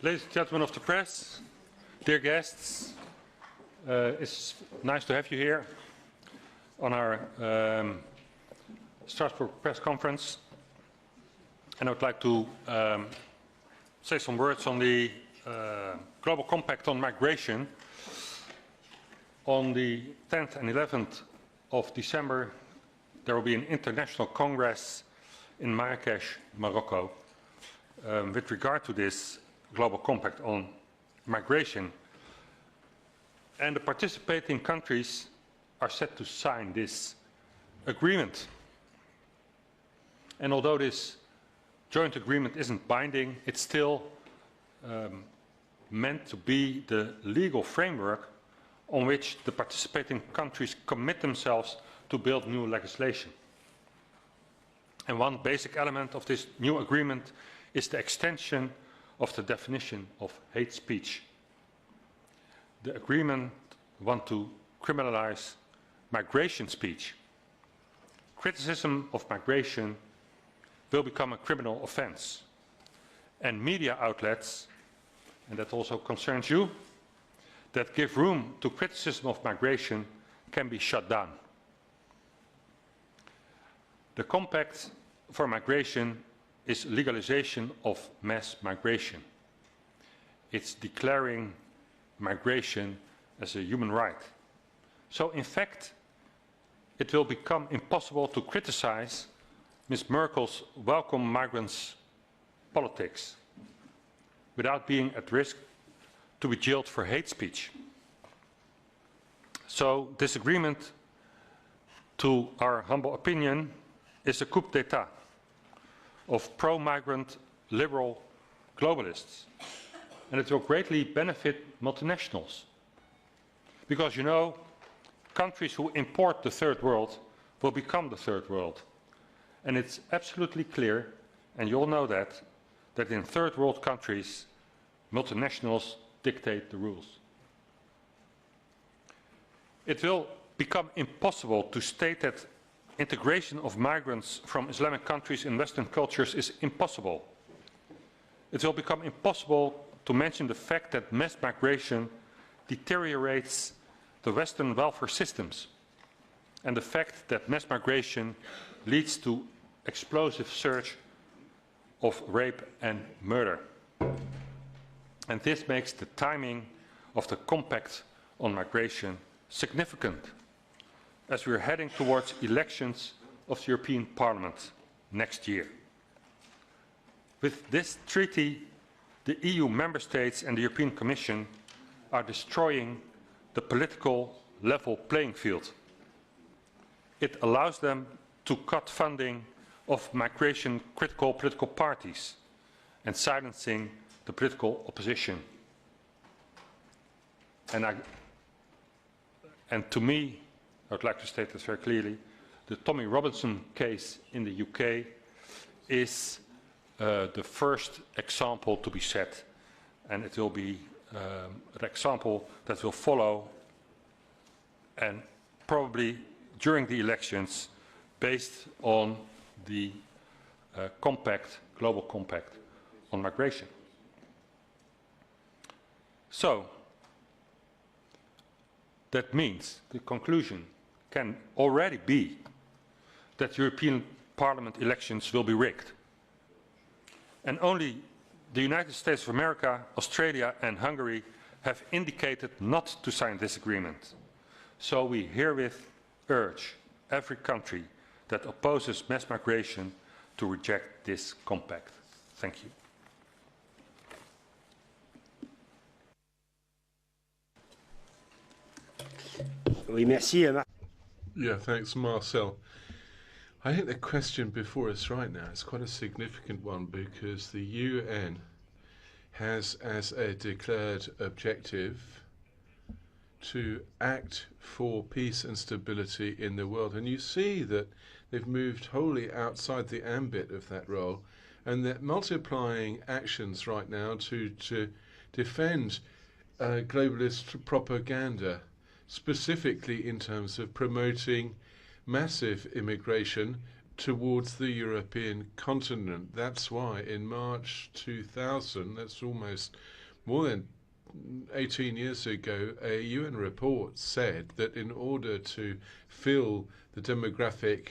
Ladies and gentlemen of the press, dear guests, it's nice to have you here on our Strasbourg press conference. And I would like to say some words on the Global Compact on Migration. On the 10th and 11th of December, there will be an international congress in Marrakesh, Morocco, with regard to this Global Compact on Migration. And the participating countries are set to sign this agreement. And although this joint agreement isn't binding, it's still meant to be the legal framework on which the participating countries commit themselves to build new legislation. And one basic element of this new agreement is the extension of the definition of hate speech. The agreement wants to criminalize migration speech. Criticism of migration will become a criminal offense. And media outlets, and that also concerns you, that give room to criticism of migration can be shut down. The Compact for Migration is legalization of mass migration. It's declaring migration as a human right. So in fact, it will become impossible to criticize Ms. Merkel's welcome migrants politics without being at risk to be jailed for hate speech. So this agreement, to our humble opinion, is a coup d'etat of pro-migrant liberal globalists. And it will greatly benefit multinationals. Because, you know, countries who import the third world will become the third world. And it's absolutely clear, and you all know that in third world countries, multinationals dictate the rules. It will become impossible to state that integration of migrants from Islamic countries in Western cultures is impossible. It will become impossible to mention the fact that mass migration deteriorates the Western welfare systems and the fact that mass migration leads to explosive surge of rape and murder. And this makes the timing of the Compact on Migration significant as we are heading towards elections of the European Parliament next year. With this treaty, the EU member states and the European Commission are destroying the political level playing field. It allows them to cut funding of migration-critical political parties and silencing the political opposition. And to me, I would like to state this very clearly, the Tommy Robinson case in the UK is the first example to be set, and it will be an example that will follow, and probably during the elections, based on the Global Compact on Migration. So, that means the conclusion can already be that European Parliament elections will be rigged. And only the United States of America, Australia and Hungary have indicated not to sign this agreement. So we herewith urge every country that opposes mass migration to reject this compact. Thank you. Oui, merci. Yeah, thanks, Marcel. I think the question before us right now is quite a significant one because the UN has as a declared objective to act for peace and stability in the world. And you see that they've moved wholly outside the ambit of that role, and they're multiplying actions right now to defend globalist propaganda, specifically in terms of promoting massive immigration towards the European continent. That's why in March 2000, that's almost more than 18 years ago, a UN report said that in order to fill the demographic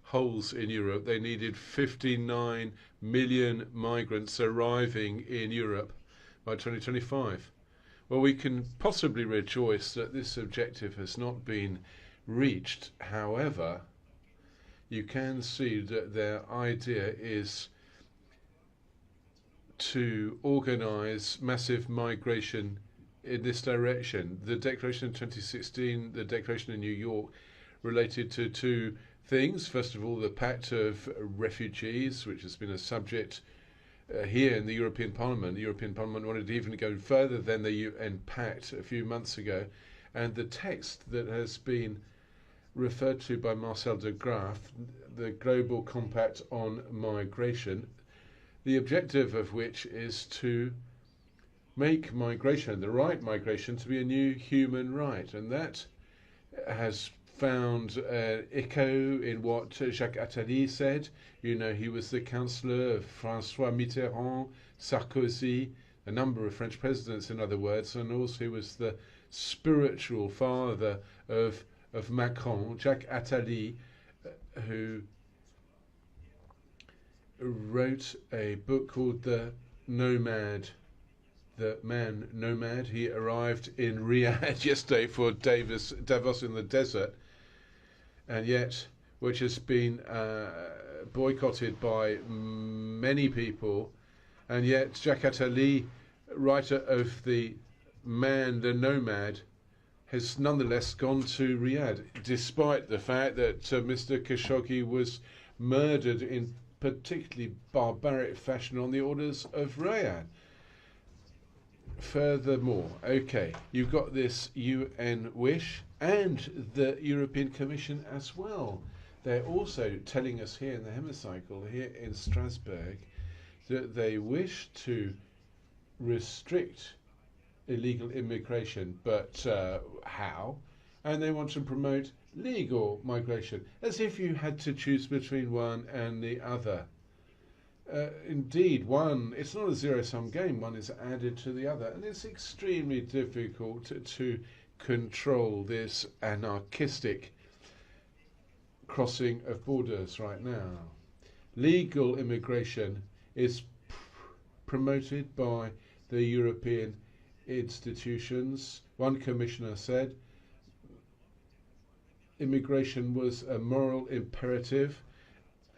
holes in Europe, they needed 59 million migrants arriving in Europe by 2025. Well, we can possibly rejoice that this objective has not been reached. However, you can see that their idea is to organize massive migration in this direction. The declaration in 2016, the declaration in New York, related to two things. First of all, the Pact of Refugees, which has been a subject here in the European Parliament. The European Parliament wanted to even go further than the UN Pact a few months ago. And the text that has been referred to by Marcel de Graaf, the Global Compact on Migration, the objective of which is to make migration, the right migration, to be a new human right. And that has found echo in what Jacques Attali said. You know, he was the counselor of François Mitterrand, Sarkozy, a number of French presidents, in other words, and also he was the spiritual father of Macron, Jacques Attali, who wrote a book called The Nomad, the man nomad. He arrived in Riyadh yesterday for Davos in the desert, and yet which has been boycotted by many people, and yet Jacques Attali, writer of The Man, the Nomad, has nonetheless gone to Riyadh, despite the fact that Mr. Khashoggi was murdered in particularly barbaric fashion on the orders of Riyadh. Furthermore, okay, you've got this UN wish and the European Commission as well. They're also telling us here in the hemicycle, here in Strasbourg, that they wish to restrict illegal immigration, but how? And they want to promote legal migration, as if you had to choose between one and the other. Indeed, one, it's not a zero-sum game, one is added to the other, and it's extremely difficult to control this anarchistic crossing of borders right now. Legal immigration is promoted by the European institutions. One commissioner said immigration was a moral imperative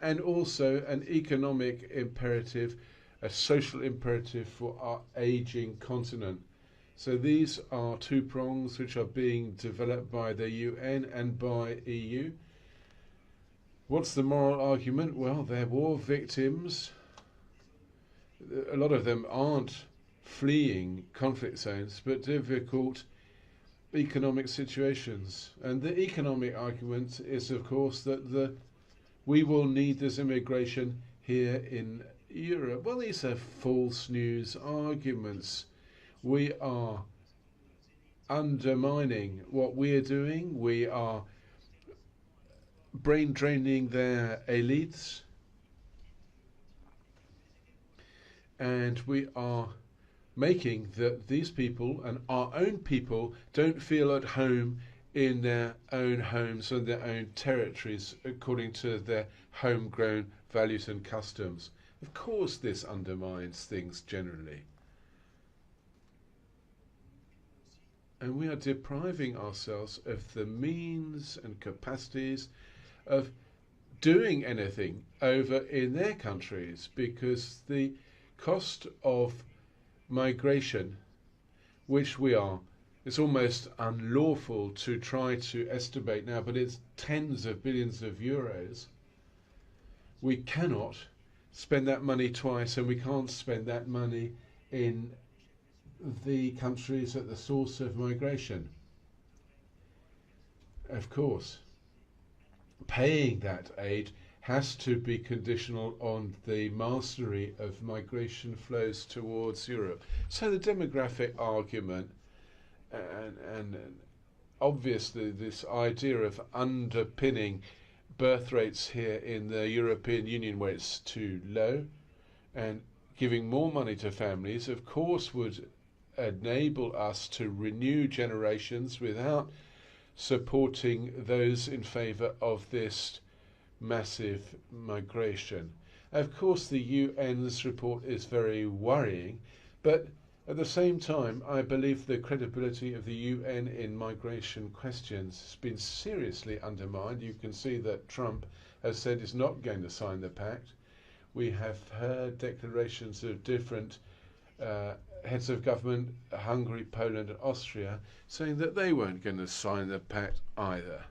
and also an economic imperative, a social imperative for our aging continent. So these are two prongs which are being developed by the UN and by EU. What's the moral argument? Well, they're war victims. A lot of them aren't fleeing conflict zones, but difficult economic situations. And the economic argument is, of course, that we will need this immigration here in Europe. Well, these are false news arguments. We are undermining what we're doing. We are brain draining their elites. And we are making that these people and our own people don't feel at home in their own homes and their own territories according to their homegrown values and customs. Of course this undermines things generally. And we are depriving ourselves of the means and capacities of doing anything over in their countries, because the cost of migration, which it's almost unlawful to try to estimate now, but it's tens of billions of euros. We cannot spend that money twice, and we can't spend that money in the countries at the source of migration. Of course, paying that aid has to be conditional on the mastery of migration flows towards Europe. So the demographic argument and obviously this idea of underpinning birth rates here in the European Union where it's too low, and giving more money to families, of course, would enable us to renew generations without supporting those in favour of this massive migration. Of course, the UN's report is very worrying, but at the same time, I believe the credibility of the UN in migration questions has been seriously undermined. You can see that Trump has said he's not going to sign the pact. We have heard declarations of different heads of government, Hungary, Poland and Austria, saying that they weren't going to sign the pact either.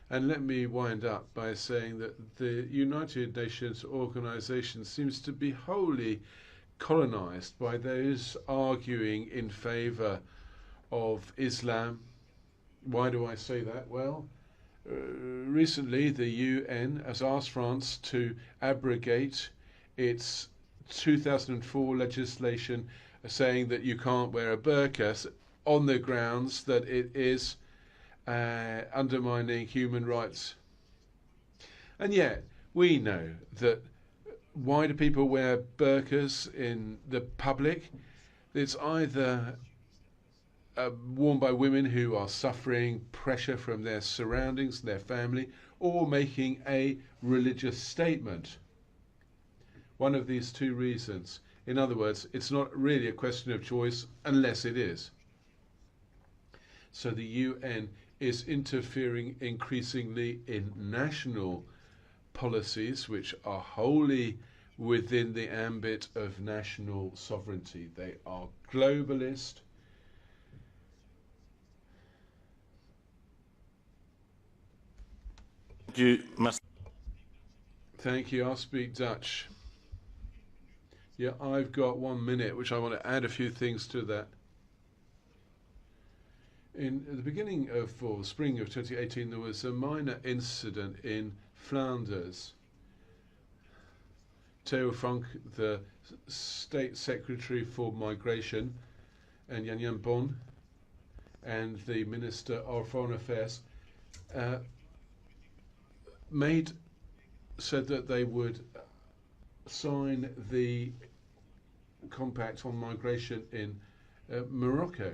And let me wind up by saying that the United Nations organization seems to be wholly colonized by those arguing in favor of Islam. Why do I say that? Well, recently the UN has asked France to abrogate its 2004 legislation saying that you can't wear a burqa on the grounds that it is undermining human rights. And yet, we know that why do people wear burqas in the public? It's either worn by women who are suffering pressure from their surroundings, their family, or making a religious statement. One of these two reasons. In other words, it's not really a question of choice unless it is. So the UN is interfering increasingly in national policies which are wholly within the ambit of national sovereignty. They are globalist. Thank you. I'll speak Dutch. Yeah, I've got 1 minute, which I want to add a few things to that. In the beginning of, or spring of 2018, there was a minor incident in Flanders. Theo Frank, the State Secretary for Migration, and Jan Jan Bon, and the Minister of Foreign Affairs, said that they would sign the compact on migration in Morocco.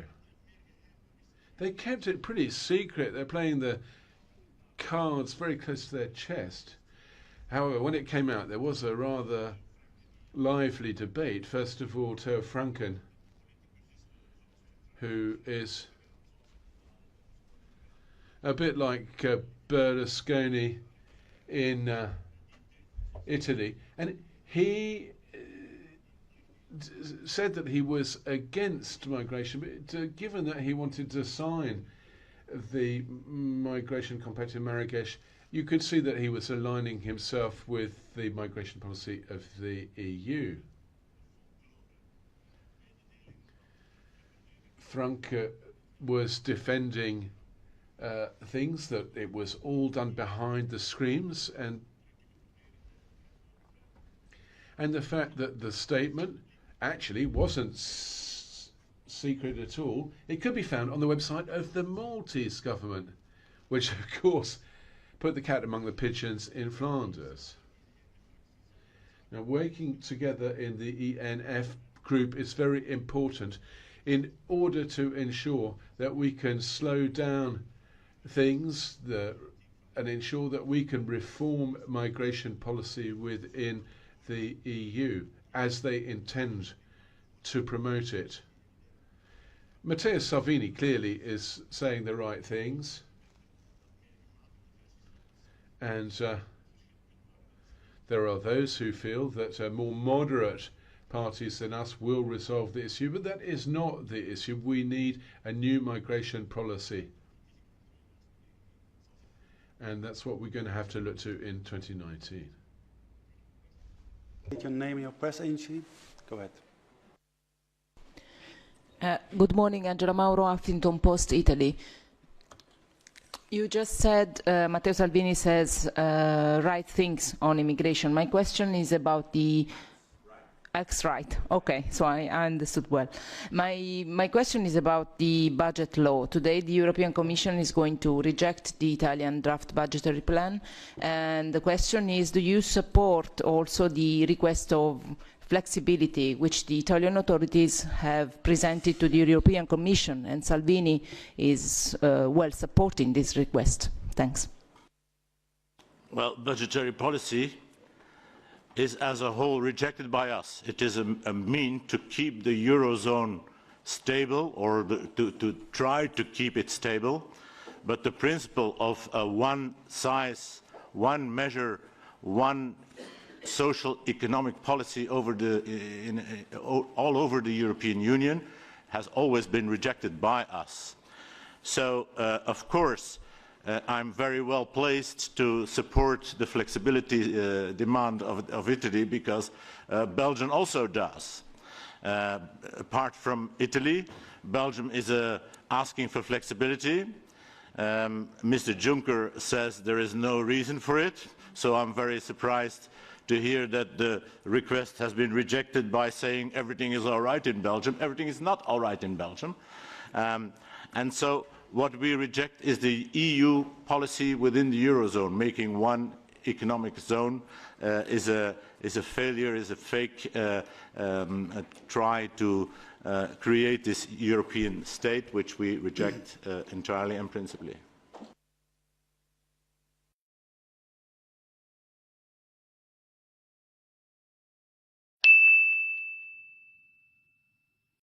They kept it pretty secret. They're playing the cards very close to their chest. However, when it came out, there was a rather lively debate. First of all, Theo Franken, who is a bit like Berlusconi in Italy, and he said that he was against migration, but given that he wanted to sign the migration compact in Marrakesh, you could see that he was aligning himself with the migration policy of the EU. Frank was defending things that it was all done behind the screens, and the fact that the statement actually wasn't secret at all. It could be found on the website of the Maltese government, which of course put the cat among the pigeons in Flanders. Now, working together in the ENF group is very important in order to ensure that we can slow down things and ensure that we can reform migration policy within the EU as they intend to promote it. Matteo Salvini clearly is saying the right things, and there are those who feel that more moderate parties than us will resolve the issue, but that is not the issue. We need a new migration policy, and that's what we're going to have to look to in 2019. Your name and your press agency. Go ahead. Good morning, Angela Mauro, Huffington Post, Italy. You just said Matteo Salvini says right things on immigration. My question is about the Right. Okay, so I understood well. My question is about the budget law. Today, the European Commission is going to reject the Italian draft budgetary plan, and the question is, do you support also the request of flexibility which the Italian authorities have presented to the European Commission, and Salvini is well supporting this request? Thanks. Well, budgetary policy is as a whole rejected by us. It is a mean to keep the Eurozone stable, or to try to keep it stable, but the principle of one size, one measure, one social economic policy all over the European Union has always been rejected by us. So, of course, I'm very well placed to support the flexibility demand of Italy, because Belgium also does. Apart from Italy, Belgium is asking for flexibility. Mr. Juncker says there is no reason for it, so I'm very surprised to hear that the request has been rejected by saying everything is all right in Belgium. Everything is not all right in Belgium. And so what we reject is the EU policy within the Eurozone. Making one economic zone is a failure, is a fake try to create this European state, which we reject entirely and principally.